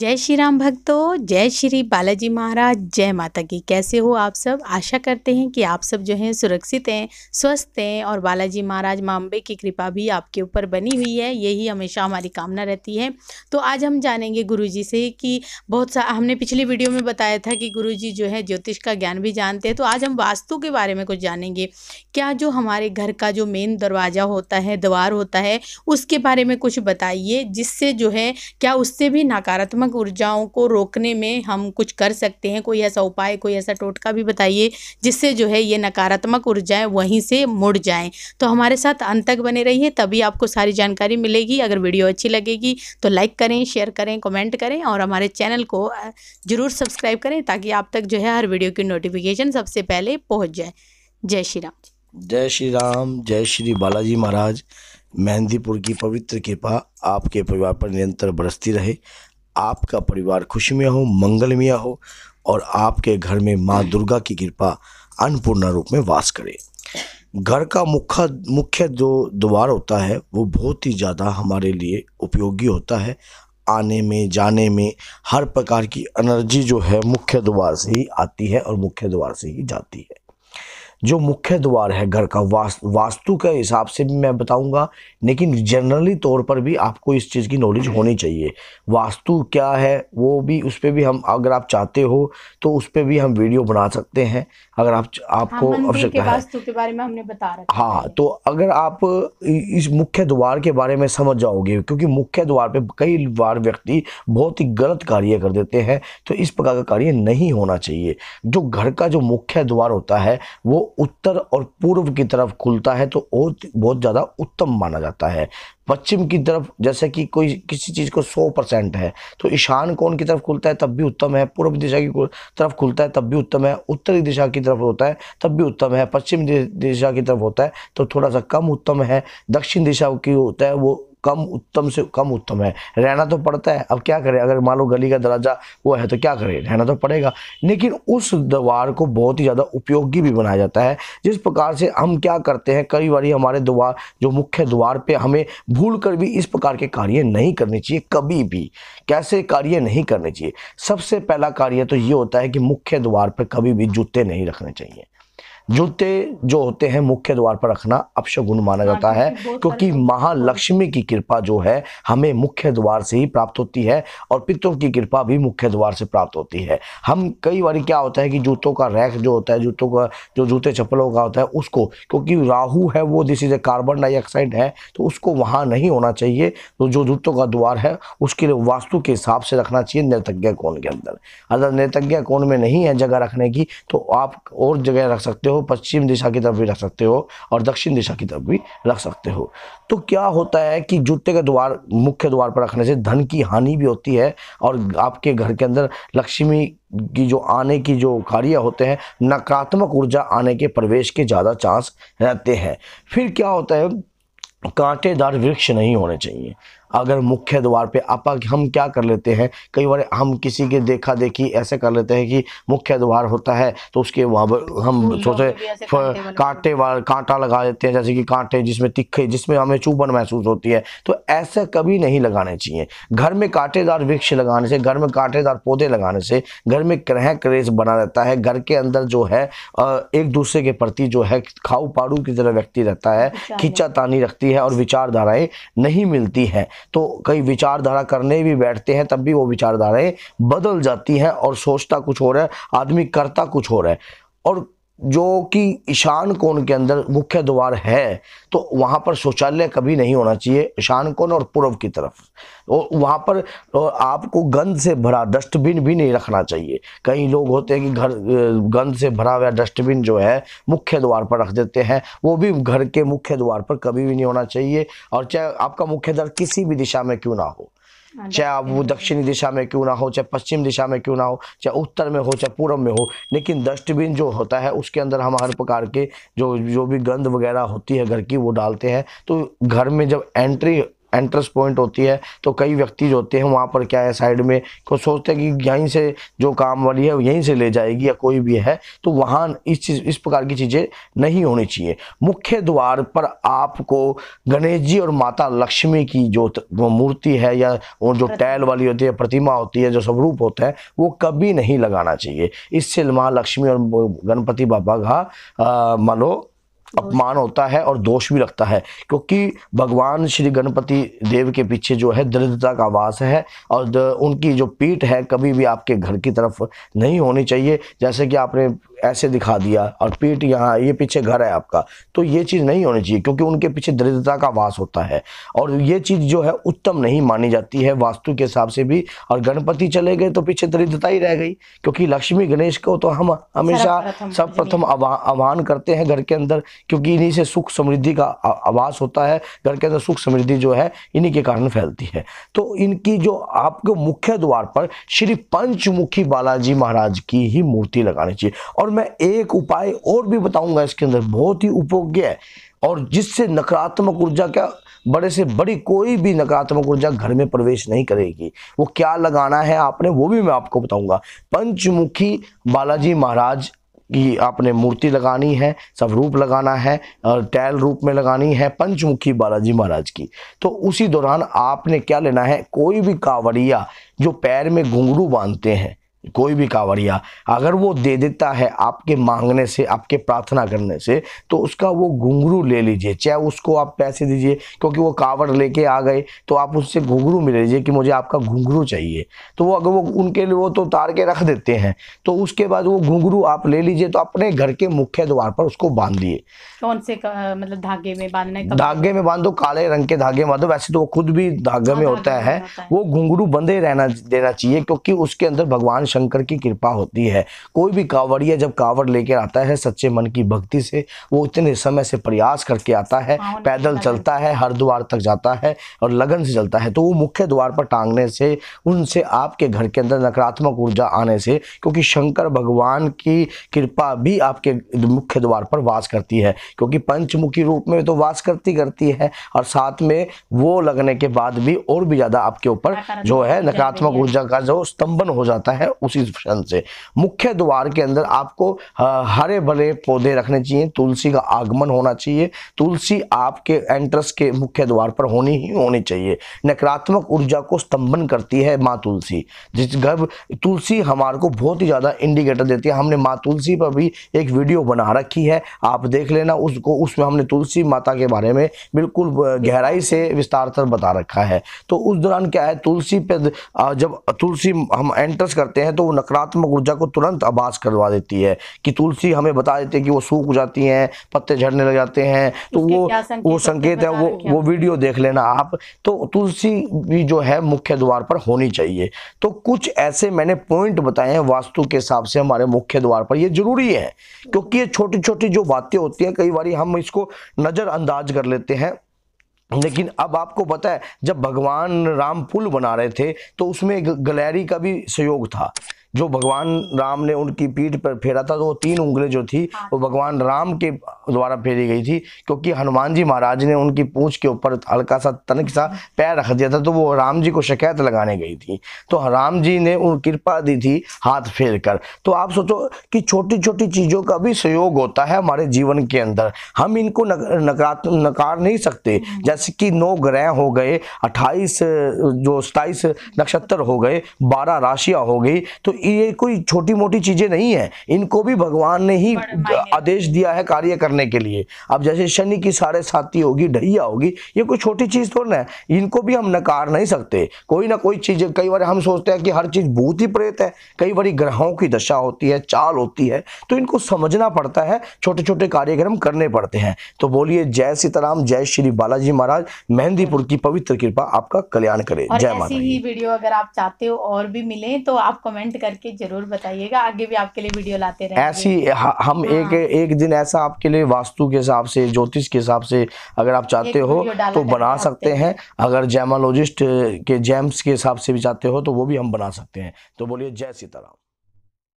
जय श्री राम भक्तों, जय श्री बालाजी महाराज, जय माता की। कैसे हो आप सब? आशा करते हैं कि आप सब जो हैं सुरक्षित हैं, स्वस्थ हैं और बालाजी महाराज माँ अम्बे की कृपा भी आपके ऊपर बनी हुई है। यही हमेशा हमारी कामना रहती है। तो आज हम जानेंगे गुरुजी से कि हमने पिछली वीडियो में बताया था कि गुरुजी जो है ज्योतिष का ज्ञान भी जानते हैं। तो आज हम वास्तु के बारे में कुछ जानेंगे। क्या जो हमारे घर का जो मेन दरवाज़ा होता है, द्वार होता है, उसके बारे में कुछ बताइए, जिससे जो है क्या उससे भी नकारात्मक ऊर्जाओं को रोकने में हम कुछ कर सकते हैं। कोई ऐसा उपाय, कोई ऐसा टोटका भी बताइए जिससे जो है ये नकारात्मक ऊर्जाएं वहीं से मुड़ जाएं। तो हमारे साथ अंत तक बने रहिए, तभी आपको सारी जानकारी मिलेगी। अगर वीडियो अच्छी लगेगी तो लाइक करें, शेयर करें, कमेंट करें और हमारे चैनल को जरूर सब्सक्राइब करें ताकि आप तक जो है हर वीडियो की नोटिफिकेशन सबसे पहले पहुंच जाए। जय श्री राम। जय श्री राम, जय श्री बालाजी महाराज। मेहंदीपुर की पवित्र कृपा आपके परिवार पर निरंतर बरसती रहे। आपका परिवार खुशमय हो, मंगलमय हो और आपके घर में माँ दुर्गा की कृपा अन्नपूर्णा रूप में वास करे। घर का मुख्य जो द्वार होता है वो बहुत ही ज़्यादा हमारे लिए उपयोगी होता है। आने में जाने में हर प्रकार की एनर्जी जो है मुख्य द्वार से ही आती है और मुख्य द्वार से ही जाती है। जो मुख्य द्वार है घर का वास्तु के हिसाब से भी मैं बताऊंगा, लेकिन जनरली तौर पर भी आपको इस चीज़ की नॉलेज होनी चाहिए। वास्तु क्या है वो भी, उस पर भी हम, अगर आप चाहते हो तो उस पर भी हम वीडियो बना सकते हैं अगर आपको आवश्यकता है। वास्तु के बारे में हमने बता रखा है। हाँ, तो अगर आप इस मुख्य द्वार के बारे में समझ जाओगे, क्योंकि मुख्य द्वार पे कई बार व्यक्ति बहुत ही गलत कार्य कर देते हैं, तो इस प्रकार का कार्य नहीं होना चाहिए। जो घर का जो मुख्य द्वार होता है वो उत्तर और पूर्व की तरफ खुलता है तो बहुत ज़्यादा उत्तम माना जाता है। पश्चिम की तरफ जैसे कि कोई किसी चीज़ को 100% है तो ईशान कोण की तरफ खुलता है तब भी उत्तम है, पूर्व दिशा की तरफ खुलता है तब भी उत्तम है, उत्तरी दिशा की तरफ होता है तब भी उत्तम है, पश्चिम दिशा की तरफ होता है तो थोड़ा सा कम उत्तम है, दक्षिण दिशा की होता है वो कम उत्तम से कम उत्तम है। रहना तो पड़ता है, अब क्या करें, अगर मान लो गली का दरवाजा वो है तो क्या करें, रहना तो पड़ेगा। लेकिन उस द्वार को बहुत ही ज़्यादा उपयोगी भी बनाया जाता है। जिस प्रकार से हम क्या करते हैं, कई बार हमारे द्वार जो मुख्य द्वार पे हमें भूल कर भी इस प्रकार के कार्य नहीं करने चाहिए। कभी भी कैसे कार्य नहीं करने चाहिए। सबसे पहला कार्य तो ये होता है कि मुख्य द्वार पर कभी भी जूते नहीं रखने चाहिए। जूते जो होते हैं मुख्य द्वार पर रखना अपशगुन माना जाता है, क्योंकि महालक्ष्मी की कृपा जो है हमें मुख्य द्वार से ही प्राप्त होती है और पितरों की कृपा भी मुख्य द्वार से प्राप्त होती है। हम कई बार क्या होता है कि जूतों का रैक जो होता है, जूतों का जो जूते चप्पलों का होता है उसको, क्योंकि राहु है वो दिस इज कार्बन डाइऑक्साइड है तो उसको वहाँ नहीं होना चाहिए। तो जो जूतों का द्वार है उसके लिए वास्तु के हिसाब से रखना चाहिए नैर्तज्ञ कोण के अंदर। अगर नैर्तज्ञ कोण में नहीं है जगह रखने की तो आप और जगह रख सकते हो, पश्चिम दिशा की तरफ भी रख सकते हो और दक्षिण दिशा की तरफ भी रख सकते हो। तो क्या होता है कि जूते का द्वार मुख्य द्वार पर रखने से धन की हानि भी होती है और आपके घर के अंदर लक्ष्मी की जो आने की जो कार्य होते हैं, नकारात्मक ऊर्जा आने के प्रवेश के ज़्यादा चांस रहते हैं। फिर क्या होता है, कांटेदार वृक्ष नहीं होने चाहिए। अगर मुख्य द्वार पे हम क्या कर लेते हैं, कई बार हम किसी के देखा देखी ऐसे कर लेते हैं कि मुख्य द्वार होता है तो उसके वहाँ पर हम सोचे कांटा लगा देते हैं, जैसे कि कांटे जिसमें तिखे, जिसमें हमें चुभन महसूस होती है। तो ऐसे कभी नहीं लगाने चाहिए। घर में कांटेदार वृक्ष लगाने से, घर में कांटेदार पौधे लगाने से घर में ग्रह क्लेश बना रहता है। घर के अंदर जो है एक दूसरे के प्रति जो है खाऊ पाड़ू की तरह व्यक्ति रहता है, खींचातानी रखती है और विचारधाराएं नहीं मिलती हैं। तो कई विचारधारा करने भी बैठते हैं तब भी वो विचारधाराएं बदल जाती हैं और सोचता कुछ हो रहा है, आदमी करता कुछ हो रहा है। और जो कि ईशान कोण के अंदर मुख्य द्वार है तो वहाँ पर शौचालय कभी नहीं होना चाहिए, ईशान कोण और पूर्व की तरफ। और वहाँ पर आपको गंद से भरा डस्टबिन भी नहीं रखना चाहिए। कई लोग होते हैं कि घर गंद से भरा हुआ डस्टबिन जो है मुख्य द्वार पर रख देते हैं, वो भी घर के मुख्य द्वार पर कभी भी नहीं होना चाहिए। और चाहे आपका मुख्य द्वार किसी भी दिशा में क्यों ना हो, चाहे आप वो दक्षिणी दिशा में क्यों ना हो, चाहे पश्चिम दिशा में क्यों ना हो, चाहे उत्तर में हो, चाहे पूर्व में हो, लेकिन डस्टबिन जो होता है उसके अंदर हम हर प्रकार के जो भी गंद वगैरह होती है घर की वो डालते हैं। तो घर में जब एंट्री एंट्रेंस पॉइंट होती है, तो कई व्यक्ति जो होते हैं वहाँ पर क्या है साइड में को सोचते हैं कि यहीं से जो काम वाली है यहीं से ले जाएगी या कोई भी है, तो वहाँ इस प्रकार की चीज़ें नहीं होनी चाहिए। मुख्य द्वार पर आपको गणेश जी और माता लक्ष्मी की जो मूर्ति है या वो जो टैल वाली होती है, प्रतिमा होती है, जो स्वरूप होता है, वो कभी नहीं लगाना चाहिए। इससे माँ लक्ष्मी और गणपति बाबा का मानो अपमान होता है और दोष भी लगता है, क्योंकि भगवान श्री गणपति देव के पीछे जो है दरिद्रता का वास है और उनकी जो पीठ है कभी भी आपके घर की तरफ नहीं होनी चाहिए। जैसे कि आपने ऐसे दिखा दिया और पीठ यहाँ, ये पीछे घर है आपका, तो ये चीज़ नहीं होनी चाहिए, क्योंकि उनके पीछे दरिद्रता का वास होता है और ये चीज़ जो है उत्तम नहीं मानी जाती है वास्तु के हिसाब से भी। और गणपति चले गए तो पीछे दरिद्रता ही रह गई, क्योंकि लक्ष्मी गणेश को तो हम हमेशा सर्वप्रथम आह्वान करते हैं घर के अंदर, क्योंकि इन्हीं से सुख समृद्धि का आवास होता है। घर के अंदर सुख समृद्धि जो है इन्हीं के कारण फैलती है। तो इनकी जो आपको मुख्य द्वार पर श्री पंचमुखी बालाजी महाराज की ही मूर्ति लगानी चाहिए। और मैं एक उपाय और भी बताऊंगा इसके अंदर, बहुत ही उपयोगी है और जिससे नकारात्मक ऊर्जा क्या बड़े से बड़ी कोई भी नकारात्मक ऊर्जा घर में प्रवेश नहीं करेगी। वो क्या लगाना है आपने, वो भी मैं आपको बताऊंगा। पंचमुखी बालाजी महाराज की आपने मूर्ति लगानी है, स्वरूप लगाना है और टैल रूप में लगानी है पंचमुखी बालाजी महाराज की। तो उसी दौरान आपने क्या लेना है, कोई भी कांवड़िया जो पैर में घुंघरू बांधते हैं, कोई भी कांवड़िया अगर वो दे देता है आपके मांगने से, आपके प्रार्थना करने से, तो उसका वो घुंघरू ले लीजिए। चाहे उसको आप पैसे दीजिए, क्योंकि वो कांवड़ लेके आ गए तो आप उससे घुंघरू मिल लीजिए कि मुझे आपका घुंघरू चाहिए। तो वो अगर वो उनके लिए वो तो उतार के रख देते हैं, तो उसके बाद वो घुंघरू आप ले लीजिए, तो अपने घर के मुख्य द्वार पर उसको बांध दिए। कौन से मतलब धागे में बांधना है? धागे में बांधो, काले रंग के धागे बांधो। वैसे तो वो खुद भी धागे में होता है, वो घुंघरू बंधे रहना देना चाहिए, क्योंकि उसके अंदर भगवान शंकर की कृपा होती है। कोई भी कांवड़िया जब कांवड़ लेकर आता है सच्चे मन की भक्ति से, वो इतने समय से प्रयास करके आता है, पैदल चलता है, हरिद्वार तक जाता है और लगन से चलता है, तो वो मुख्य द्वार पर टांगने से उनसे आपके घर के अंदर नकारात्मक ऊर्जा आने से, क्योंकि शंकर भगवान की कृपा भी आपके मुख्य द्वार पर वास करती है, क्योंकि पंचमुखी रूप में तो वास करती है और साथ में वो लगने के बाद भी और भी ज्यादा आपके ऊपर जो है नकारात्मक ऊर्जा का जो स्तंभन हो जाता है उसी क्षण से। मुख्य द्वार के अंदर आपको हरे भरे पौधे रखने चाहिए, तुलसी का आगमन होना चाहिए। तुलसी आपके एंट्रेंस के मुख्य द्वार पर होनी ही होनी चाहिए। नकारात्मक ऊर्जा को स्तंभन करती है माँ तुलसी। जिस घर तुलसी हमारे को बहुत ही ज्यादा इंडिकेटर देती है। हमने माँ तुलसी पर भी एक वीडियो बना रखी है, आप देख लेना उसको। उसमें हमने तुलसी माता के बारे में बिल्कुल गहराई से विस्तार तक बता रखा है। तो उस दौरान क्या है, तुलसी पे जब तुलसी हम एंटर्स करते हैं तो वो नकारात्मक ऊर्जा को तुरंत आभास करवा देती है कि तुलसी हमें बता देती है कि वो सूख जाती हैं, पत्ते झड़ने लग जाते हैं। तो वो संकेत है, वो वीडियो देख लेना आप। तो तुलसी भी जो है मुख्य द्वार पर होनी चाहिए। तो कुछ ऐसे मैंने पॉइंट बताए हैं वास्तु के हिसाब से हमारे मुख्य द्वार पर, ये जरूरी है, क्योंकि ये छोटी छोटी जो बातें होती हैं कई बार हम इसको नजरअंदाज कर लेते हैं। लेकिन अब आपको पता है, जब भगवान राम पुल बना रहे थे तो उसमें गलेरी का भी सहयोग था। जो भगवान राम ने उनकी पीठ पर फेरा था, तो वो 3 उंगलें जो थी वो भगवान राम के द्वारा फेरी गई थी, क्योंकि हनुमान जी महाराज ने उनकी पूंछ के ऊपर हल्का सा तनिक सा पैर रख दिया था, तो वो राम जी को शिकायत लगाने गई थी। तो राम जी ने उन कृपा दी थी हाथ फेर कर। तो आप सोचो कि छोटी छोटी चीज़ों का भी सहयोग होता है हमारे जीवन के अंदर, हम इनको नकार नहीं सकते। जैसे कि 9 ग्रह हो गए, 27 नक्षत्र हो गए, 12 राशियाँ हो गई, तो ये कोई छोटी मोटी चीजें नहीं है, इनको भी भगवान ने ही आदेश दिया है कार्य करने के लिए। अब जैसे शनि की 7.5 होगी, ढैया होगी, ये कोई छोटी चीज थोड़ी ना है, इनको भी हम नकार नहीं सकते। कोई ना कोई चीज, कई बार हम सोचते हैं कि हर चीज भूत ही प्रेत है, कई बार ग्रहों की दशा होती है, चाल होती है, तो इनको समझना पड़ता है, छोटे छोटे कार्यक्रम करने पड़ते हैं। तो बोलिए जय सीताराम, जय श्री बालाजी महाराज, मेहंदीपुर की पवित्र कृपा आपका कल्याण करे। जय माता दी। ऐसी ही वीडियो अगर आप चाहते हो और भी मिले तो आप कमेंट करके जरूर बताइएगा, आगे भी आपके लिए वीडियो लाते रहेंगे। ऐसी हम एक दिन ऐसा आपके लिए वास्तु के हिसाब से, ज्योतिष के हिसाब से अगर आप चाहते हो तो बना सकते हैं। अगर जैमालॉजिस्ट के जेम्स के हिसाब से भी चाहते हो तो वो भी हम बना सकते हैं। तो बोलिए जय सीताराम।